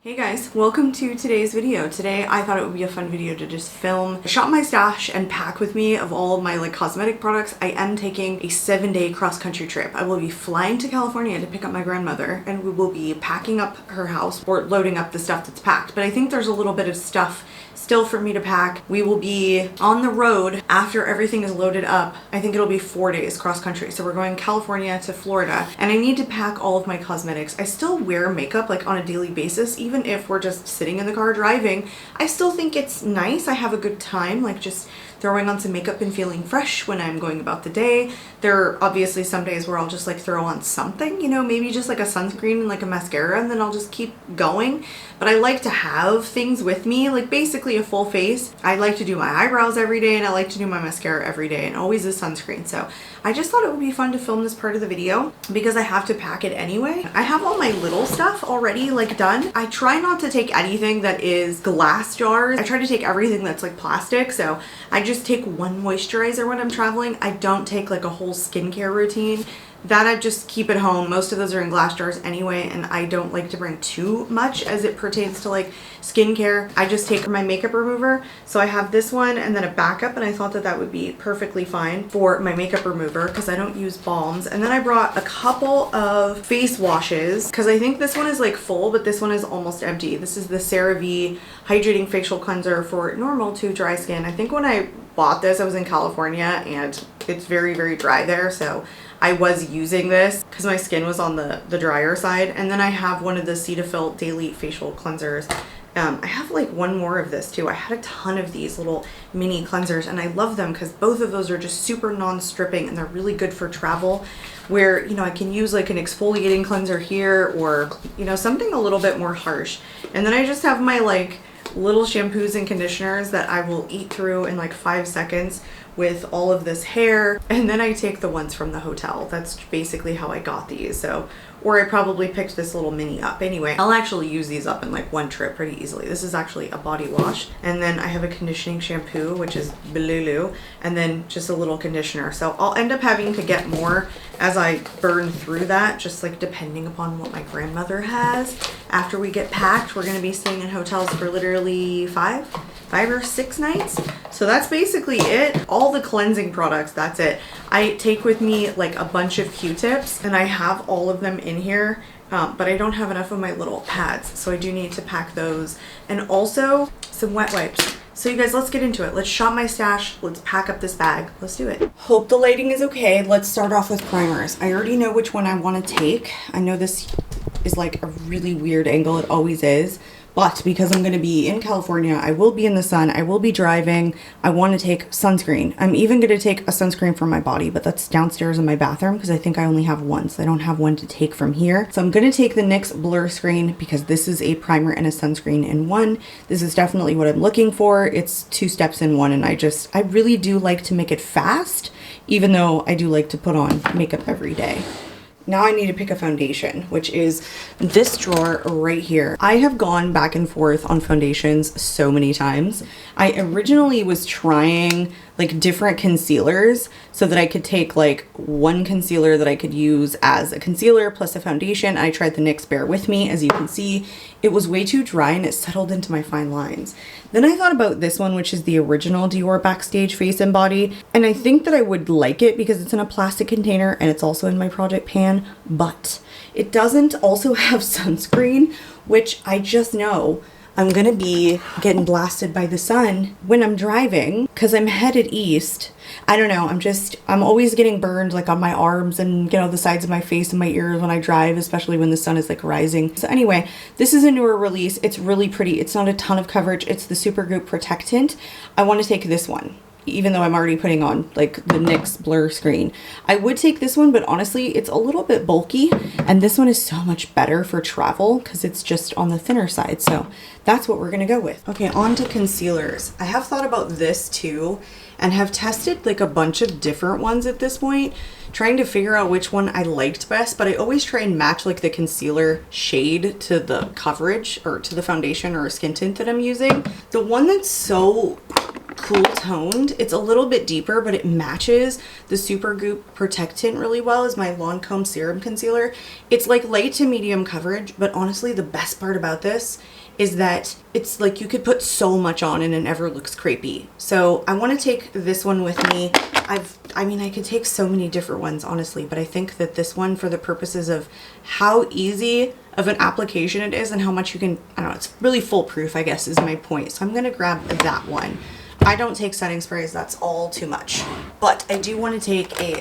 Hey guys, welcome to today's video. Today I thought it would be a fun video to just film, shop my stash and pack with me of all of my cosmetic products. I am taking a 7-day cross-country trip. I will be flying to California to pick up my grandmother and we will be packing up her house or loading up the stuff that's packed. But I think there's a little bit of stuff still for me to pack. We will be on the road after everything is loaded up. I think it'll be 4 days cross country. So we're going California to Florida and I need to pack all of my cosmetics. I still wear makeup on a daily basis, even if we're just sitting in the car driving. I still think it's nice. I have a good time just throwing on some makeup and feeling fresh when I'm going about the day. There are obviously some days where I'll just throw on something, maybe just a sunscreen and a mascara, and then I'll just keep going. But I like to have things with me, basically a full face. I like to do my eyebrows every day and I like to do my mascara every day and always a sunscreen. So I just thought it would be fun to film this part of the video because I have to pack it anyway. I have all my little stuff already done. I try not to take anything that is glass jars. I try to take everything that's plastic. So I just take one moisturizer when I'm traveling. I don't take a whole skincare routine. That I just keep at home. Most of those are in glass jars anyway, and I don't like to bring too much as it pertains to skincare. I just take my makeup remover. So I have this one and then a backup, and I thought that that would be perfectly fine for my makeup remover because I don't use balms. And then I brought a couple of face washes because I think this one is full, but this one is almost empty. This is the CeraVe Hydrating Facial Cleanser for normal to dry skin. I think when I bought this, I was in California and it's very, very dry there. So I was using this because my skin was on the drier side. And then I have one of the Cetaphil Daily Facial Cleansers. I have one more of this too. I had a ton of these little mini cleansers and I love them because both of those are just super non-stripping and they're really good for travel where, I can use an exfoliating cleanser here or, something a little bit more harsh. And then I just have my little shampoos and conditioners that I will eat through in 5 seconds with all of this hair. And then I take the ones from the hotel. That's basically how I got these. So, or I probably picked this little mini up. Anyway, I'll actually use these up in one trip pretty easily. This is actually a body wash. And then I have a conditioning shampoo, which is Bululu, and then just a little conditioner. So I'll end up having to get more as I burn through that, just depending upon what my grandmother has. After we get packed, we're gonna be staying in hotels for literally five or 6 nights. So that's basically it. All the cleansing products, that's it. I take with me a bunch of Q-tips and I have all of them in here, but I don't have enough of my little pads. So I do need to pack those. And also some wet wipes. So you guys, let's get into it. Let's shop my stash. Let's pack up this bag. Let's do it. Hope the lighting is okay. Let's start off with primers. I already know which one I want to take. I know this is a really weird angle. It always is. But because I'm going to be in California, I will be in the sun, I will be driving, I want to take sunscreen. I'm even going to take a sunscreen for my body, but that's downstairs in my bathroom because I think I only have one, so I don't have one to take from here. So I'm going to take the NYX Blur Screen because this is a primer and a sunscreen in one. This is definitely what I'm looking for. It's 2 steps in one, and I really do like to make it fast, even though I do like to put on makeup every day. Now I need to pick a foundation, which is this drawer right here. I have gone back and forth on foundations so many times. I originally was trying different concealers so that I could take one concealer that I could use as a concealer plus a foundation. I tried the NYX Bear With Me. As you can see, it was way too dry and it settled into my fine lines. Then I thought about this one, which is the original Dior Backstage Face and Body. And I think that I would like it because it's in a plastic container and it's also in my project pan, but it doesn't also have sunscreen, which I just know I'm gonna be getting blasted by the sun when I'm driving because I'm headed east. I don't know, I'm always getting burned on my arms and the sides of my face and my ears when I drive, especially when the sun is rising. So anyway, this is a newer release. It's really pretty. It's not a ton of coverage. It's the Supergoop Protectant. I want to take this one, even though I'm already putting on the NYX Blur Screen. I would take this one, but honestly, it's a little bit bulky, and this one is so much better for travel because it's just on the thinner side. So that's what we're gonna go with. Okay, on to concealers. I have thought about this too, and have tested a bunch of different ones at this point, trying to figure out which one I liked best, but I always try and match the concealer shade to the coverage or to the foundation or skin tint that I'm using. The one that's so cool toned. It's a little bit deeper, but it matches the Supergoop Protect Tint really well as my Lancome Serum Concealer. It's like light to medium coverage, but honestly, the best part about this is that it's like you could put so much on and it never looks crepey. So I want to take this one with me. I mean, I could take so many different ones, honestly, but I think that this one, for the purposes of how easy of an application it is and how much you can, I don't know, it's really foolproof, I guess, is my point. So I'm going to grab that one. I don't take setting sprays. That's all too much. But I do want to take a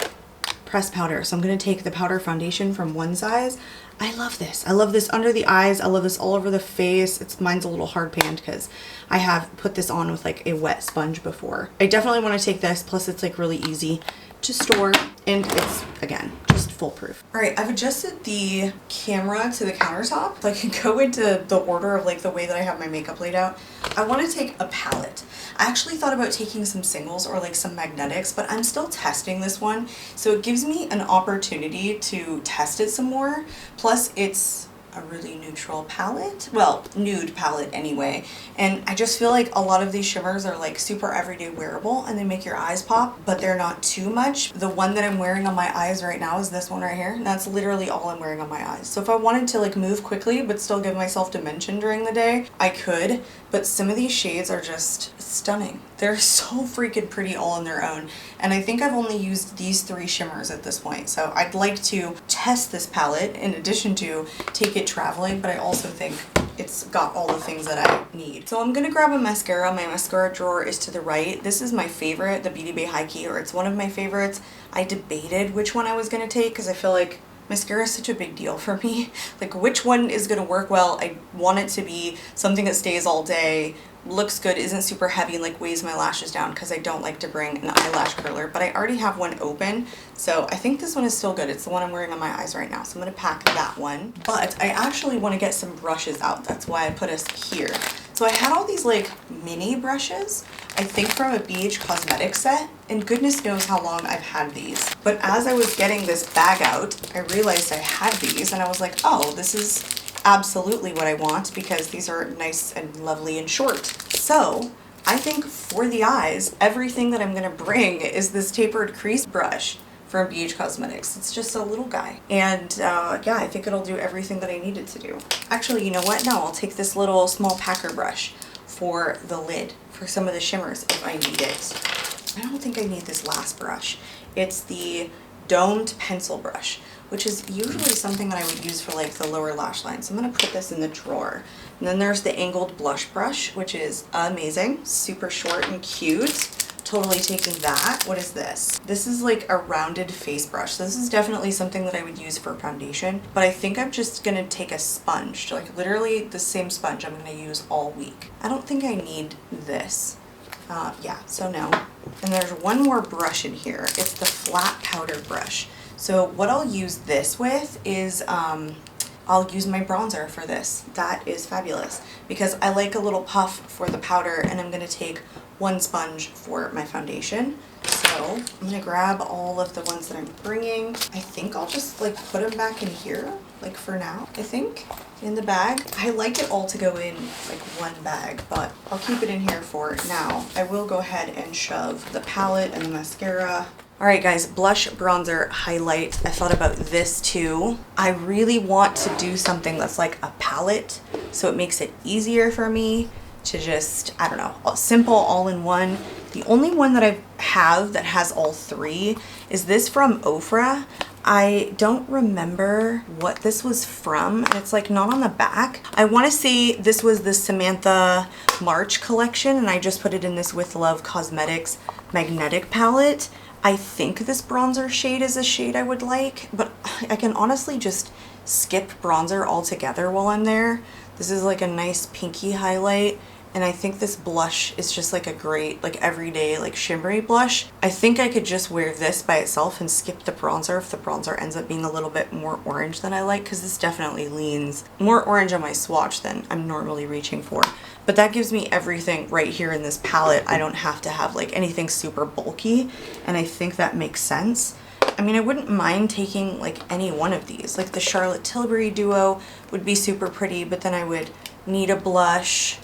pressed powder. So I'm going to take the powder foundation from One Size. I love this. I love this under the eyes. I love this all over the face. Mine's a little hard panned because I have put this on with like a wet sponge before. I definitely want to take this. Plus it's like really easy to store and it's, again, just foolproof. All right, I've adjusted the camera to the countertop so I can go into the order of like the way that I have my makeup laid out. I want to take a palette. I actually thought about taking some singles or like some magnetics, but I'm still testing this one. So it gives me an opportunity to test it some more. Plus it's a really neutral palette, well, nude palette anyway, and I just feel like a lot of these shimmers are like super everyday wearable and they make your eyes pop, but they're not too much. The one that I'm wearing on my eyes right now is this one right here, and that's literally all I'm wearing on my eyes. So if I wanted to like move quickly but still give myself dimension during the day, I could, but some of these shades are just stunning. They're so freaking pretty all on their own, and I think I've only used these 3 shimmers at this point, so I'd like to test this palette in addition to take it traveling, but I also think it's got all the things that I need. So I'm gonna grab a mascara. My mascara drawer is to the right. This is my favorite, the Beauty Bay High Key, or it's one of my favorites. I debated which one I was gonna take because I feel like mascara is such a big deal for me. Like, which one is gonna work well? I want it to be something that stays all day, looks good, isn't super heavy, and like weighs my lashes down because I don't like to bring an eyelash curler, but I already have one open, so I think this one is still good. It's the one I'm wearing on my eyes right now, so I'm gonna pack that one. But I actually want to get some brushes out. That's why I put us here. So I had all these like mini brushes, I think from a BH Cosmetics set, and goodness knows how long I've had these. But as I was getting this bag out, I realized I had these and I was like, oh, this is absolutely what I want because these are nice and lovely and short. So I think for the eyes, everything that I'm gonna bring is this tapered crease brush from BH Cosmetics. It's just a little guy. And yeah, I think it'll do everything that I need it to do. Actually, you know what? No, I'll take this little small packer brush for the lid, for some of the shimmers if I need it. I don't think I need this last brush. It's the domed pencil brush, which is usually something that I would use for like the lower lash line. So I'm gonna put this in the drawer. And then there's the angled blush brush, which is amazing, super short and cute. Totally taking that. What is this? This is like a rounded face brush. This is definitely something that I would use for foundation, but I think I'm just gonna take a sponge, like literally the same sponge I'm gonna use all week. I don't think I need this. Yeah, so no. And there's one more brush in here. It's the flat powder brush. So what I'll use this with is, I'll use my bronzer for this. That is fabulous because I like a little puff for the powder, and I'm gonna take one sponge for my foundation. So I'm gonna grab all of the ones that I'm bringing. I think I'll just like put them back in here, like for now, I think, in the bag. I like it all to go in like one bag, but I'll keep it in here for now. I will go ahead and shove the palette and the mascara. All right, guys, blush, bronzer, highlight. I thought about this too. I really want to do something that's like a palette, so it makes it easier for me to just, I don't know, simple, all in one. The only one that I have that has all 3 is this from Ofra. I don't remember what this was from, and it's like not on the back. I want to say this was the Samantha March collection, and I just put it in this With Love Cosmetics magnetic palette. I think this bronzer shade is a shade I would like, but I can honestly just skip bronzer altogether while I'm there. This is like a nice pinky highlight, and I think this blush is just like a great, like everyday, like shimmery blush. I think I could just wear this by itself and skip the bronzer if the bronzer ends up being a little bit more orange than I like, because this definitely leans more orange on my swatch than I'm normally reaching for. But that gives me everything right here in this palette. I don't have to have like anything super bulky, and I think that makes sense. I mean, I wouldn't mind taking like any one of these. Like the Charlotte Tilbury duo would be super pretty, but then I would need a blush.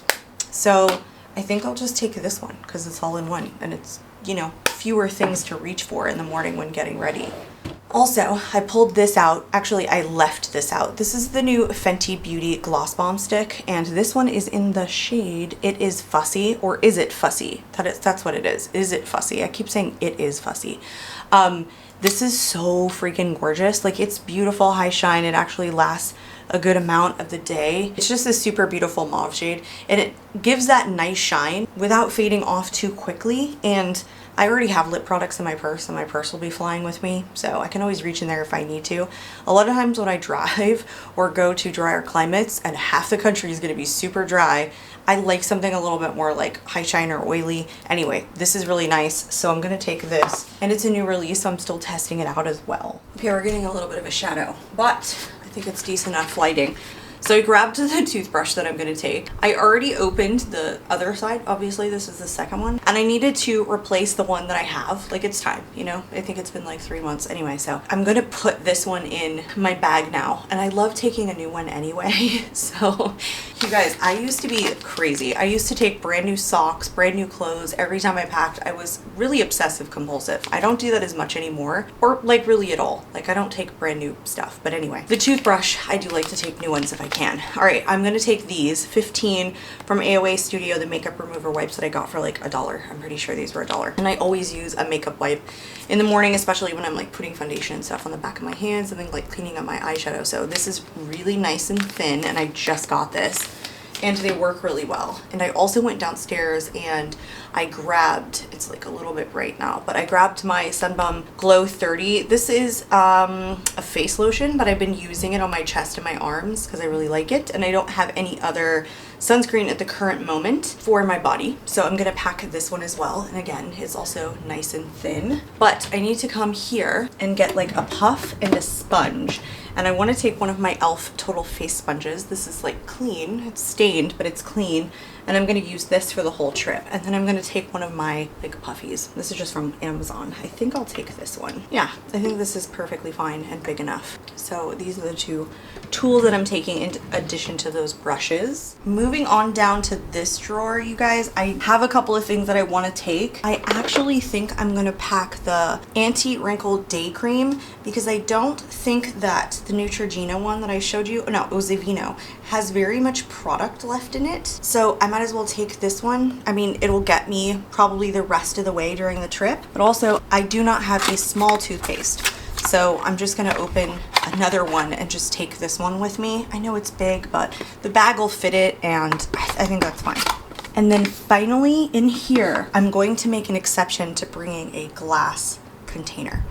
So I think I'll just take this one because it's all in one and it's, you know, fewer things to reach for in the morning when getting ready. Also, I pulled this out. Actually, I left this out. This is the new Fenty Beauty Gloss Bomb Stick, and this one is in the shade It Is Fussy, or Is It Fussy? That's what it is. Is It Fussy? I keep saying It Is Fussy. This is so freaking gorgeous. Like, it's beautiful high shine. It actually lasts a good amount of the day. It's just a super beautiful mauve shade, and it gives that nice shine without fading off too quickly. And I already have lip products in my purse, and my purse will be flying with me, so I can always reach in there if I need to. A lot of times when I drive or go to drier climates and half the country is going to be super dry, I like something a little bit more like high shine or oily. Anyway, this is really nice, so I'm going to take this, and it's a new release, so I'm still testing it out as well. Okay, we're getting a little bit of a shadow, but I think it's decent enough lighting. So I grabbed the toothbrush that I'm going to take. I already opened the other side. Obviously, this is the second one. And I needed to replace the one that I have. Like, it's time, you know? I think it's been like 3 months anyway. So I'm going to put this one in my bag now. And I love taking a new one anyway. So you guys, I used to be crazy. I used to take brand new socks, brand new clothes every time I packed. I was really obsessive compulsive. I don't do that as much anymore, or like really at all. Like, I don't take brand new stuff. But anyway, the toothbrush, I do like to take new ones if I can. All right, I'm gonna take these 15 from AOA Studio, the makeup remover wipes that I got for like $1. I'm pretty sure these were $1. And I always use a makeup wipe in the morning, especially when I'm like putting foundation and stuff on the back of my hands and then like cleaning up my eyeshadow. So this is really nice and thin, and I just got this, and they work really well. And I also went downstairs and I grabbed, it's like a little bit bright now, but I grabbed my Sunbum Glow 30. This is a face lotion, but I've been using it on my chest and my arms because I really like it, and I don't have any other sunscreen at the current moment for my body, so I'm gonna pack this one as well. And again, it's also nice and thin, but I need to come here and get like a puff and a sponge. And I want to take one of my e.l.f. Total Face sponges. This is like clean, it's stained, but it's clean. And I'm going to use this for the whole trip. And then I'm going to take one of my like puffies. This is just from Amazon. I think I'll take this one. Yeah, I think this is perfectly fine and big enough. So these are the two tools that I'm taking in addition to those brushes. Moving on down to this drawer, you guys, I have a couple of things that I want to take. I actually think I'm going to pack the Anti-Wrinkle Day Cream because I don't think that the Neutrogena one that I showed you, no, it was Aveeno, has very much product left in it. So I might as well take this one. I mean, it'll get me probably the rest of the way during the trip, but also I do not have a small toothpaste. So I'm just gonna open another one and just take this one with me. I know it's big, but the bag will fit it, and I think that's fine. And then finally in here, I'm going to make an exception to bringing a glass container.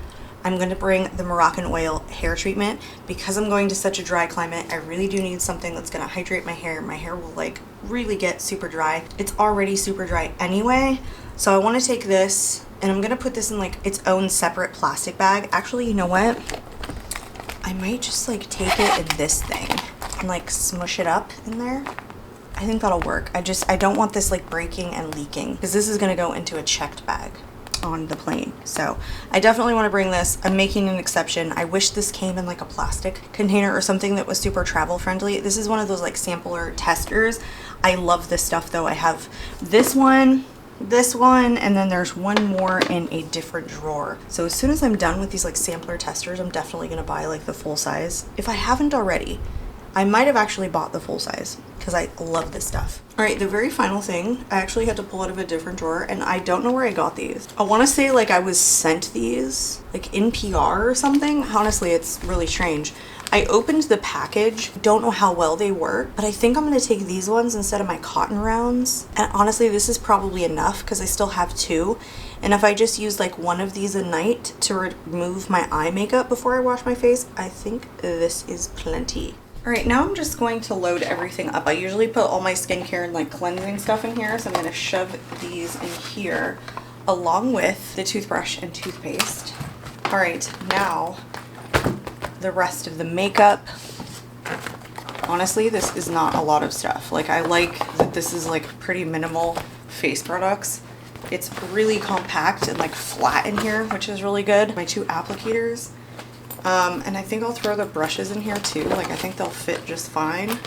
I'm going to bring the Moroccan oil hair treatment because I'm going to such a dry climate. I really do need something that's going to hydrate my hair. My hair will like really get super dry. It's already super dry anyway. So I want to take this and I'm going to put this in like its own separate plastic bag. Actually, you know what? I might just like take it in this thing and like smush it up in there. I think that'll work. I don't want this like breaking and leaking because this is going to go into a checked bag on the plane. So I definitely want to bring this. I'm making an exception. I wish this came in like a plastic container or something that was super travel friendly. This is one of those like sampler testers. I love this stuff though. I have this one, and then there's one more in a different drawer. So as soon as I'm done with these like sampler testers, I'm definitely going to buy like the full size. If I haven't already, I might have actually bought the full size because I love this stuff. All right, the very final thing, I actually had to pull out of a different drawer and I don't know where I got these. I want to say like I was sent these like in PR or something. Honestly, it's really strange. I opened the package, don't know how well they work, but I think I'm going to take these ones instead of my cotton rounds. And honestly, this is probably enough because I still have two. And if I just use like one of these a night to remove my eye makeup before I wash my face, I think this is plenty. All right, now I'm just going to load everything up. I usually put all my skincare and like cleansing stuff in here, so I'm going to shove these in here along with the toothbrush and toothpaste. All right, now the rest of the makeup. Honestly, this is not a lot of stuff. Like, I like that this is like pretty minimal face products. It's really compact and like flat in here, which is really good. My two applicators. And I think I'll throw the brushes in here too. Like, I think they'll fit just fine.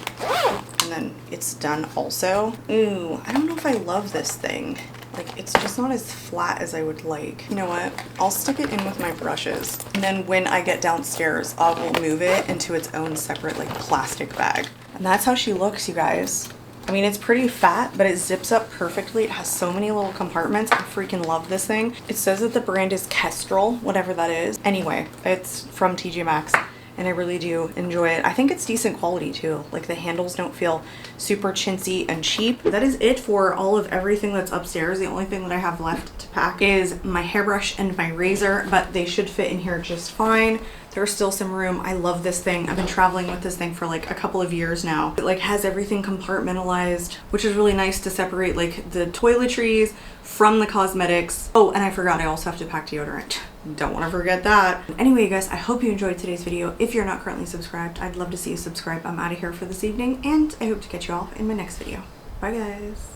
and then it's done also. Ooh, I don't know if I love this thing. Like, it's just not as flat as I would like. You know what? I'll stick it in with my brushes. And then when I get downstairs, I will move it into its own separate, like, plastic bag. And that's how she looks, you guys. I mean, it's pretty fat, but it zips up perfectly. It has so many little compartments. I freaking love this thing. It says that the brand is Kestrel, whatever that is. Anyway, it's from TJ Maxx, and I really do enjoy it. I think it's decent quality too. Like, the handles don't feel super chintzy and cheap. That is it for all of everything that's upstairs. The only thing that I have left to pack is my hairbrush and my razor, but they should fit in here just fine. There's still some room. I love this thing. I've been traveling with this thing for like a couple of years now. It like has everything compartmentalized, which is really nice to separate like the toiletries from the cosmetics. Oh, and I forgot, I also have to pack deodorant. Don't want to forget that. Anyway, you guys, I hope you enjoyed today's video. If you're not currently subscribed, I'd love to see you subscribe. I'm out of here for this evening, and I hope to catch you all in my next video. Bye, guys.